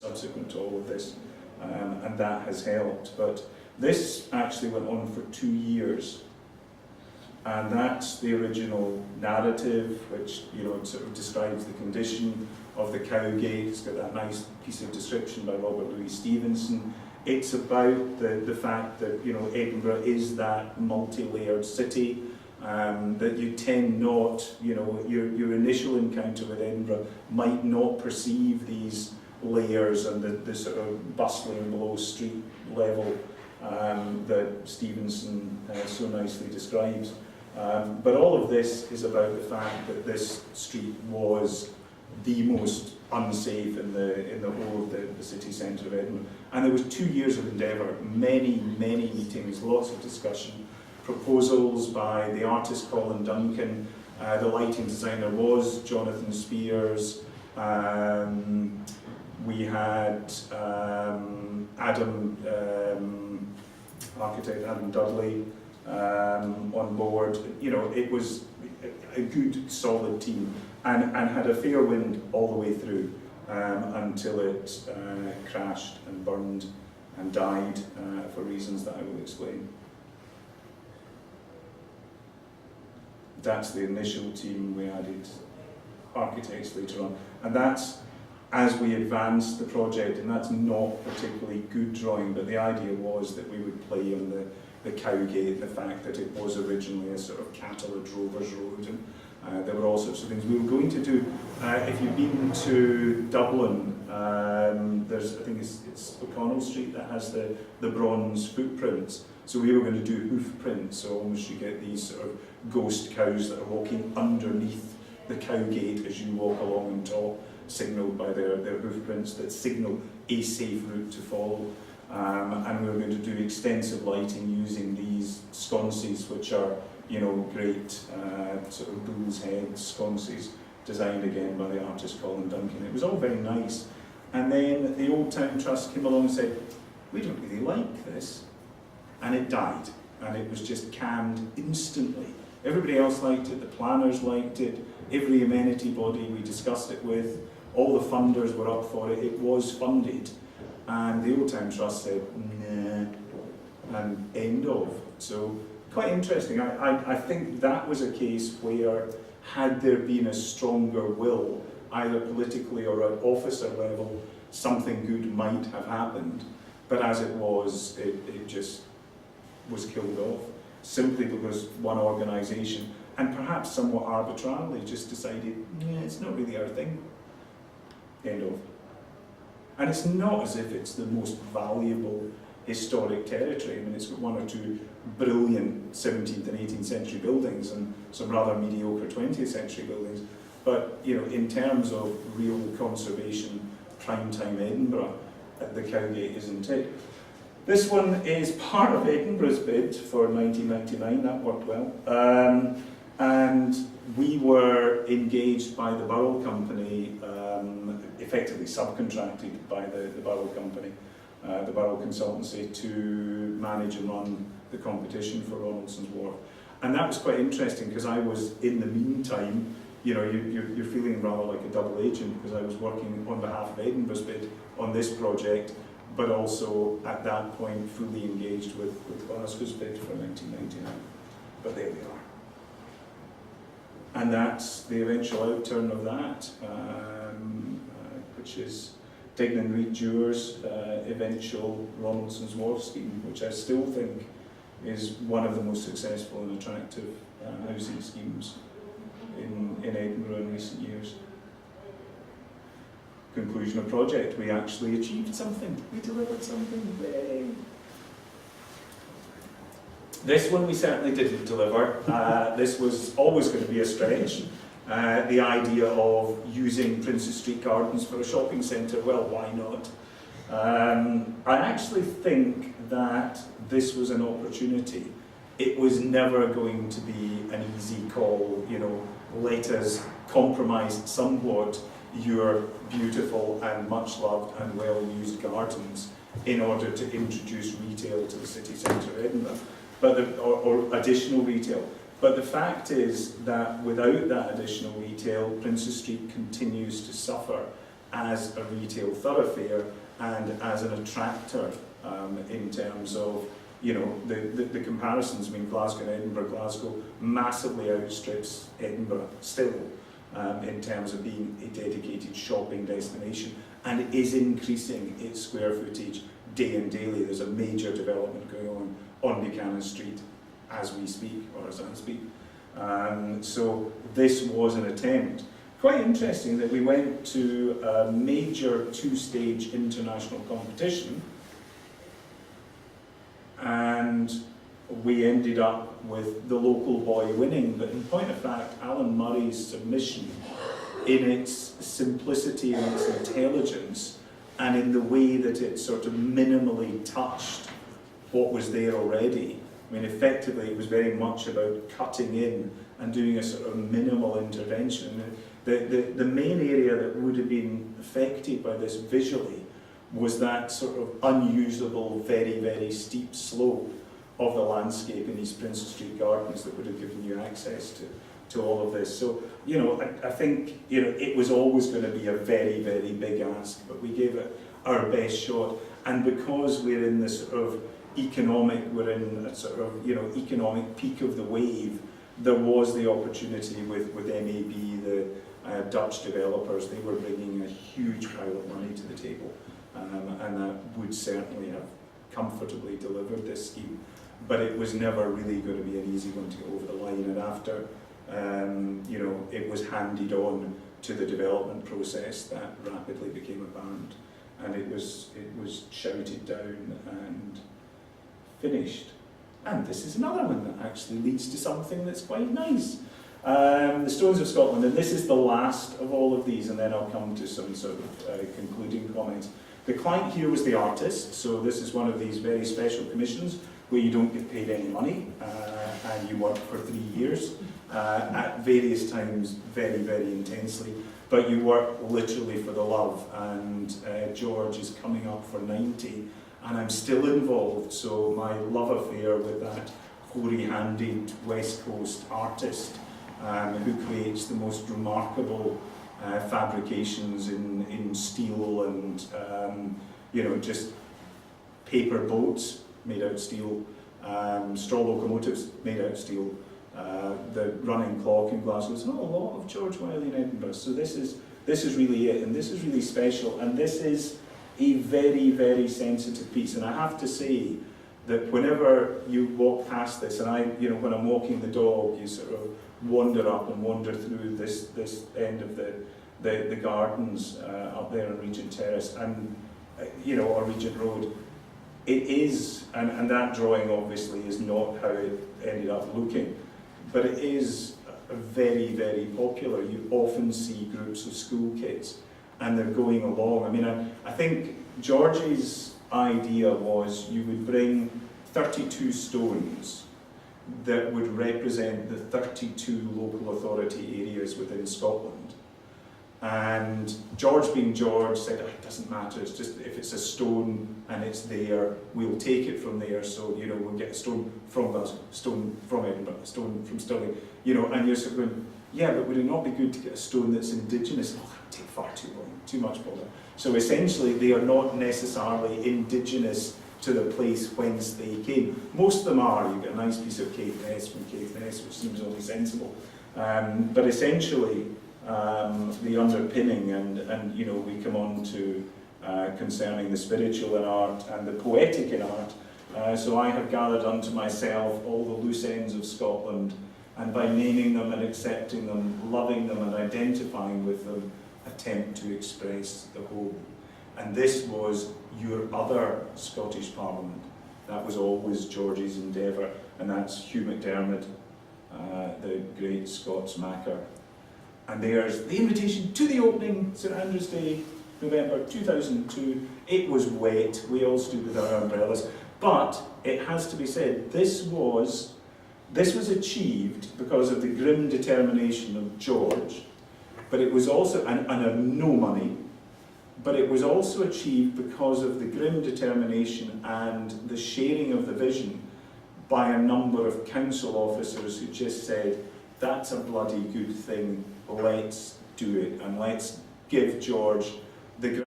subsequent to all of this, and that has helped. But this actually went on for 2 years, and that's the original narrative, which sort of describes the condition of the Cowgate. It's got that nice piece of description by Robert Louis Stevenson. It's about the fact that Edinburgh is that multi-layered city, that you tend not, your initial encounter with Edinburgh might not perceive these layers and the sort of bustling below street level that Stevenson so nicely describes. But all of this is about the fact that this street was the most unsafe in the whole of the city centre of Edinburgh. And there was 2 years of endeavour, many meetings, lots of discussion, proposals by the artist Colin Duncan, the lighting designer was Jonathan Spears, we had architect Adam Dudley on board. It was a good, solid team, and had a fair wind all the way through until it crashed and burned and died for reasons that I will explain. That's the initial team. We added architects later on, and that's as we advanced the project, and that's not particularly good drawing, but the idea was that we would play on the Cowgate, the fact that it was originally a sort of cattle or drovers road, and there were all sorts of things we were going to do. If you've been to Dublin, there's, I think it's O'Connell Street that has the bronze footprints. So we were going to do hoof prints, so almost you get these sort of ghost cows that are walking underneath the Cowgate as you walk along on top, signalled by their hoof prints that signal a safe route to follow. And we were going to do extensive lighting using these sconces, which are, great sort of bull's head sconces, designed again by the artist Colin Duncan. It was all very nice. And then the Old Town Trust came along and said, we don't really like this. And it died. And it was just canned instantly. Everybody else liked it, the planners liked it, every amenity body we discussed it with, all the funders were up for it, it was funded. And the Old Town Trust said, nah, and end of. So, quite interesting. I think that was a case where, had there been a stronger will, either politically or at officer level, something good might have happened. But as it was, it just was killed off, simply because one organisation, and perhaps somewhat arbitrarily, just decided, yeah, it's not really our thing. End of. And it's not as if it's the most valuable historic territory. I mean, it's got one or two brilliant 17th and 18th century buildings and some rather mediocre 20th century buildings. But, in terms of real conservation, prime time Edinburgh, the Cowgate isn't it. This one is part of Edinburgh's bid for 1999, that worked well. And we were engaged by the Borough Company, effectively subcontracted by the Borough Company, the Borough Consultancy, to manage and run the competition for Ronaldson's Wharf. And that was quite interesting because I was, in the meantime, you're feeling rather like a double agent, because I was working on behalf of Edinburgh's bid on this project, but also at that point fully engaged with Glasgow's bid for 1999. But there we are. And that's the eventual outturn of that, which is Dignan Reid Dewar's eventual Ronaldson's Wharf scheme, which I still think is one of the most successful and attractive housing schemes in Edinburgh in recent years. Conclusion of project, we actually achieved something, we delivered something, yay! This one we certainly didn't deliver. This was always going to be a stretch. The idea of using Princes Street Gardens for a shopping centre, well, why not? I actually think that this was an opportunity. It was never going to be an easy call, let us compromise somewhat your beautiful and much loved and well used gardens in order to introduce retail to the city centre of Edinburgh, or additional retail. But the fact is that without that additional retail, Princes Street continues to suffer, as a retail thoroughfare and as an attractor in terms of, you know, the comparisons. I mean, Glasgow and Edinburgh. Glasgow massively outstrips Edinburgh still in terms of being a dedicated shopping destination, and it is increasing its square footage day and daily. There's a major development going on Buchanan Street as we speak, or as I speak. So this was an attempt. Quite interesting that we went to a major two-stage international competition, and we ended up with the local boy winning. But in point of fact, Alan Murray's submission, in its simplicity and its intelligence, and in the way that it sort of minimally touched what was there already. I mean, effectively, it was very much about cutting in and doing a sort of minimal intervention. The main area that would have been affected by this visually was that sort of unusable, very, very steep slope of the landscape in East Princes Street Gardens that would have given you access to all of this. So, you know, I think, you know, it was always going to be a very, very big ask, but we gave it our best shot. And because we're in this sort of we're in a sort of, you know, economic peak of the wave, there was the opportunity with MAB, the Dutch developers. They were bringing a huge pile of money to the table, and that would certainly have comfortably delivered this scheme. But it was never really going to be an easy one to get over the line, and after you know, it was handed on to the development process, that rapidly became apparent, and it was shouted down and finished. And this is another one that actually leads to something that's quite nice. The Stones of Scotland, and this is the last of all of these, and then I'll come to some sort of concluding comments. The client here was the artist, so this is one of these very special commissions where you don't get paid any money, and you work for 3 years, at various times very, very intensely, but you work literally for the love, and George is coming up for 90, and I'm still involved, so my love affair with that hoary-handed West Coast artist who creates the most remarkable fabrications in steel and you know, just paper boats made out of steel, straw locomotives made out of steel, the running clock in Glasgow. There's not a lot of George Wiley in Edinburgh, so this is really it, and this is really special, and this is a very, very sensitive piece. And I have to say that whenever you walk past this, and you know, when I'm walking the dog, you sort of wander up and wander through this end of the gardens up there on Regent Terrace, and you know, or Regent Road. It is, and that drawing obviously is not how it ended up looking, but it is very, very popular. You often see groups of school kids, and they're going along. I mean, I think George's idea was you would bring 32 stones that would represent the 32 local authority areas within Scotland. And George, being George, said, oh, it doesn't matter, it's just if it's a stone and it's there, we'll take it from there. So, you know, we'll get a stone from Glasgow, a stone from Edinburgh, a stone from Stirling, you know, and you're sort of going, yeah, but would it not be good to get a stone that's indigenous? Oh, that would take far too long, too much bother. So essentially, they are not necessarily indigenous to the place whence they came. Most of them are. You get a nice piece of Caithness from Caithness, which seems only sensible. But essentially, the underpinning, and you know, we come on to concerning the spiritual in art and the poetic in art. So I have gathered unto myself all the loose ends of Scotland, and by naming them and accepting them, loving them and identifying with them, attempt to express the whole. And this was your other Scottish Parliament. That was always George's endeavour, and that's Hugh McDermott, the great Scots macker. And there's the invitation to the opening, St Andrew's Day, November 2002. It was wet, we all stood with our umbrellas, but it has to be said, this was achieved because of the grim determination of George, but it was also, and no money, but it was also achieved because of the grim determination and the sharing of the vision by a number of council officers who just said, that's a bloody good thing, let's do it, and let's give George the